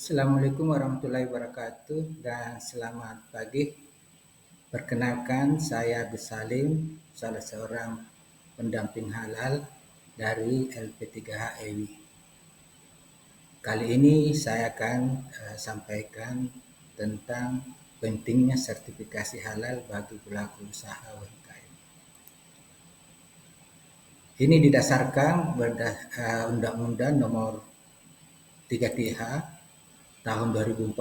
Assalamualaikum warahmatullahi wabarakatuh dan selamat pagi. Perkenalkan, saya Gus Salim, salah seorang pendamping halal dari LP3H EWI. Kali ini saya akan sampaikan tentang pentingnya sertifikasi halal bagi pelaku usaha UMKM. Ini didasarkan Undang-Undang Nomor 3 tahun 2014,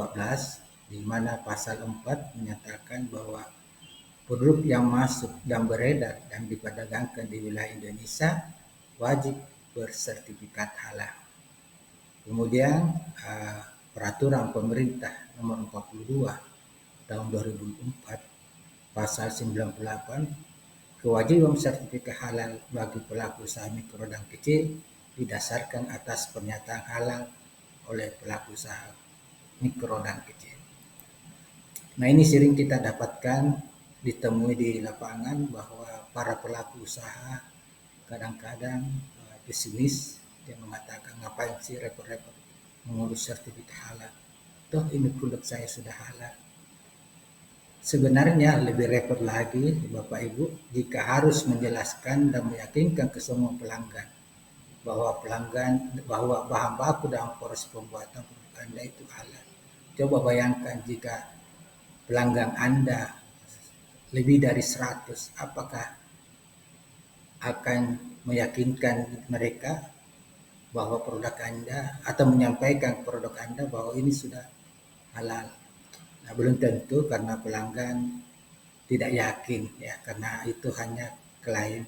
di mana pasal 4 menyatakan bahwa produk yang masuk dan beredar dan diperdagangkan di wilayah Indonesia wajib bersertifikat halal. Kemudian peraturan pemerintah nomor 42 tahun 2004 pasal 98, kewajiban sertifikat halal bagi pelaku usaha mikro dan kecil didasarkan atas pernyataan halal oleh pelaku usaha mikro dan kecil. Nah, ini sering kita dapatkan ditemui di lapangan bahwa para pelaku usaha kadang-kadang pesimis, dia mengatakan ngapain sih repot-repot mengurus sertifikat halal, toh ini produk saya sudah halal. Sebenarnya lebih repot lagi Bapak Ibu jika harus menjelaskan dan meyakinkan ke semua pelanggan bahwa bahan baku dalam proses pembuatan produk Anda itu halal. Coba bayangkan jika pelanggan Anda lebih dari 100, apakah akan meyakinkan mereka bahwa produk Anda atau menyampaikan produk Anda bahwa ini sudah halal? Nah, belum tentu, karena pelanggan tidak yakin ya, karena itu hanya klaim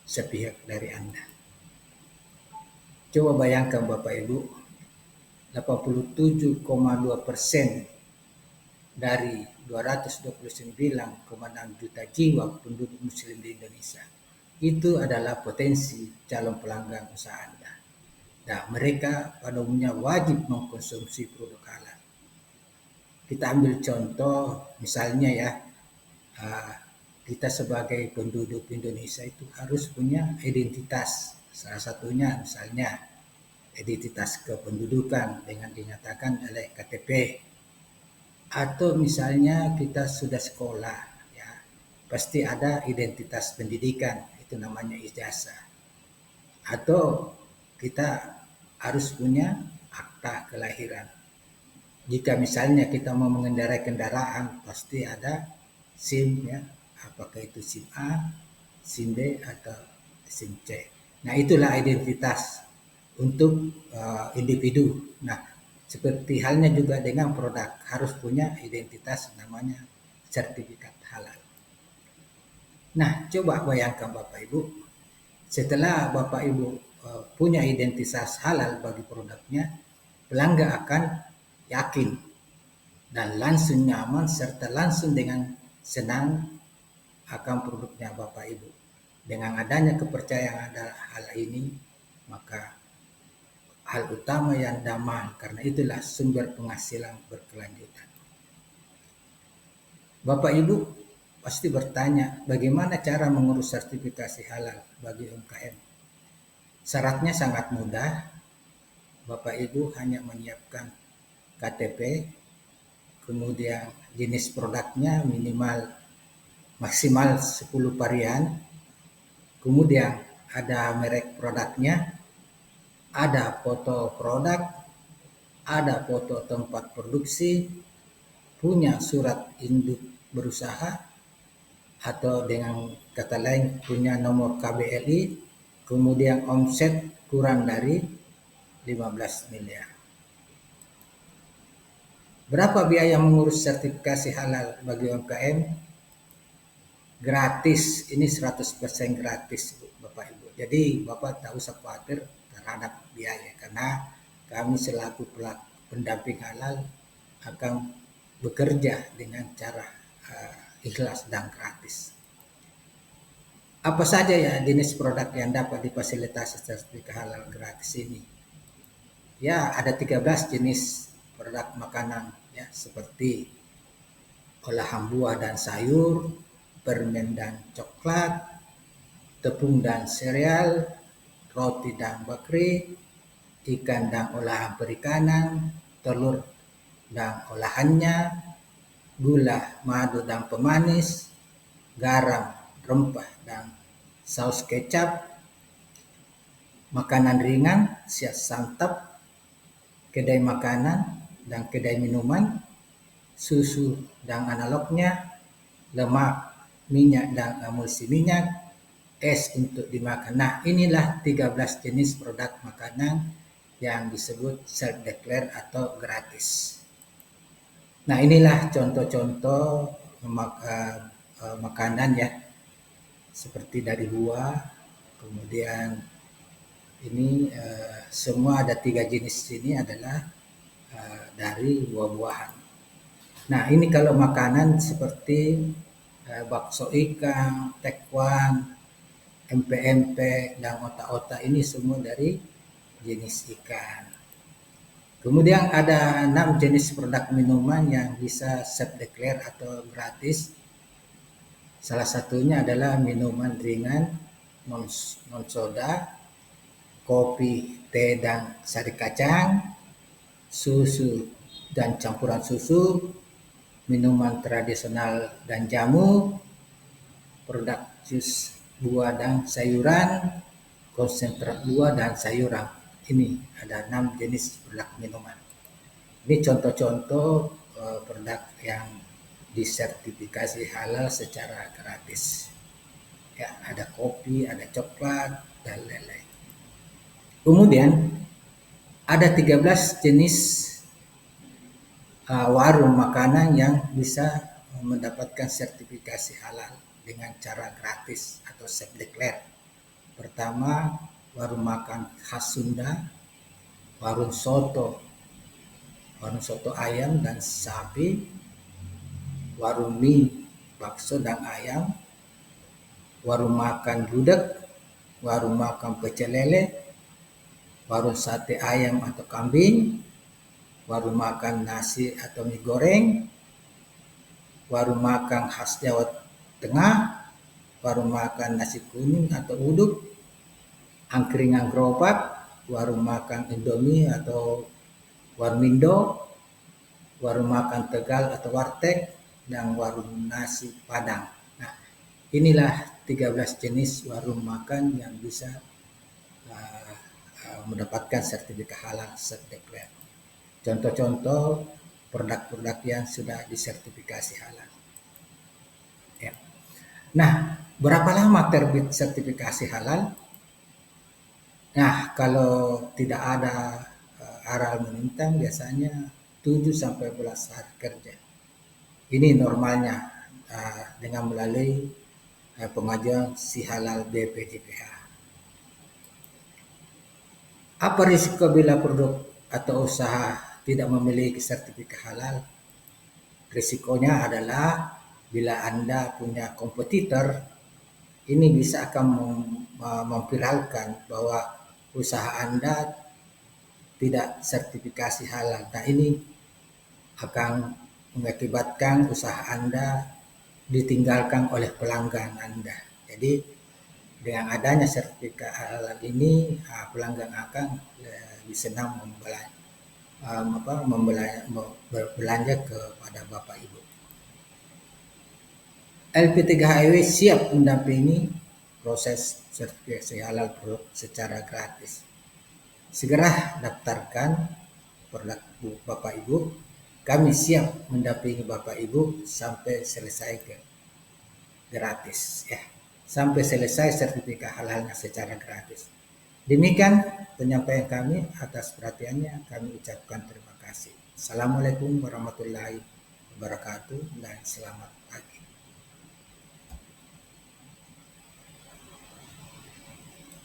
sepihak dari Anda. Coba bayangkan Bapak Ibu, 87,2% dari 229,6 juta jiwa penduduk muslim di Indonesia itu adalah potensi calon pelanggan usaha Anda. Nah, mereka pada umumnya wajib mengkonsumsi produk halal. Kita ambil contoh misalnya ya, kita sebagai penduduk Indonesia itu harus punya identitas. Salah satunya misalnya identitas kependudukan dengan dinyatakan oleh KTP. Atau misalnya kita sudah sekolah ya, pasti ada identitas pendidikan, itu namanya ijazah. Atau kita harus punya akta kelahiran. Jika misalnya kita mau mengendarai kendaraan, pasti ada SIM ya, apakah itu SIM A, SIM B atau SIM C. Nah, itulah identitas untuk individu. Nah, seperti halnya juga dengan produk, harus punya identitas namanya sertifikat halal. Nah, coba bayangkan Bapak Ibu, setelah Bapak Ibu punya identitas halal bagi produknya, pelanggan akan yakin dan langsung nyaman serta langsung dengan senang akan produknya Bapak Ibu. Dengan adanya kepercayaan ada hal ini, maka hal utama yang damai, karena itulah sumber penghasilan berkelanjutan. Bapak Ibu pasti bertanya, bagaimana cara mengurus sertifikasi halal bagi UMKM? Syaratnya sangat mudah. Bapak Ibu hanya menyiapkan KTP, kemudian jenis produknya maksimal 10 varian, kemudian ada merek produknya, ada foto produk, ada foto tempat produksi, punya surat induk berusaha, atau dengan kata lain punya nomor KBLI, kemudian omset kurang dari 15 miliar. Berapa biaya mengurus sertifikasi halal bagi UMKM? Gratis, ini 100% gratis Bapak Ibu. Jadi Bapak tak usah khawatir terhadap biaya, karena kami selaku pendamping halal akan bekerja dengan cara ikhlas dan gratis. Apa saja ya jenis produk yang dapat difasilitasi sertifikat halal gratis ini? Ya, ada 13 jenis produk makanan ya, seperti olahan buah dan sayur, permen dan coklat, tepung dan sereal, roti dan bakery, ikan dan olahan perikanan, telur dan olahannya, gula, madu dan pemanis, garam, rempah dan saus kecap, makanan ringan, siap santap, kedai makanan dan kedai minuman, susu dan analognya, lemak, minyak dan emulsi minyak, es untuk dimakan. Nah, inilah 13 jenis produk makanan yang disebut self-declare atau gratis. Nah, inilah contoh-contoh makanan ya, seperti dari buah, kemudian ini semua ada 3 jenis ini adalah dari buah-buahan. Nah, ini kalau makanan seperti bakso ikan, tekwan, empek-empek, dan otak-otak ini semua dari jenis ikan. Kemudian ada 6 jenis produk minuman yang bisa self-declare atau gratis. Salah satunya adalah minuman ringan, non-soda, kopi, teh dan sari kacang, susu dan campuran susu, minuman tradisional dan jamu, produk jus buah dan sayuran, konsentrat buah dan sayuran. Ini ada 6 jenis produk minuman. Ini contoh-contoh produk yang disertifikasi halal secara gratis. Ya, ada kopi, ada coklat, dan lain-lain. Kemudian ada 13 jenis warung makanan yang bisa mendapatkan sertifikasi halal dengan cara gratis atau self-declare. Pertama, warung makan khas Sunda, warung soto ayam dan sapi, warung mie, bakso dan ayam, warung makan gudeg, warung makan pecel lele, warung sate ayam atau kambing, warung makan nasi atau mie goreng, warung makan khas Jawa Tengah, warung makan nasi kuning atau uduk, angkringan gerobak, warung makan Indomie atau warmindo, warung makan Tegal atau warteg, dan warung nasi Padang. Nah, inilah 13 jenis warung makan yang bisa mendapatkan sertifikat halal self-declare. Contoh-contoh produk-produk yang sudah disertifikasi halal. Ya. Nah, berapa lama terbit sertifikasi halal? Nah, kalau tidak ada aral melintang biasanya 7 sampai 11 hari kerja. Ini normalnya dengan melalui pengajuan si halal BPJPH. Apa risiko bila produk atau usaha tidak memiliki sertifikat halal? Risikonya adalah bila Anda punya kompetitor, ini bisa akan memviralkan bahwa usaha Anda tidak sertifikasi halal. Nah, ini akan mengakibatkan usaha Anda ditinggalkan oleh pelanggan Anda. Jadi dengan adanya sertifikat halal ini, pelanggan akan lebih senang berbelanja kepada Bapak Ibu. LP3HIW siap mendampingi proses sertifikasi halal produk secara gratis. Segera daftarkan produk Bapak Ibu. Kami siap mendampingi Bapak Ibu sampai selesai gratis ya. Sampai selesai sertifikat halalnya secara gratis. Demikian penyampaian kami. Atas perhatiannya kami ucapkan terima kasih. Assalamualaikum warahmatullahi wabarakatuh dan selamat pagi.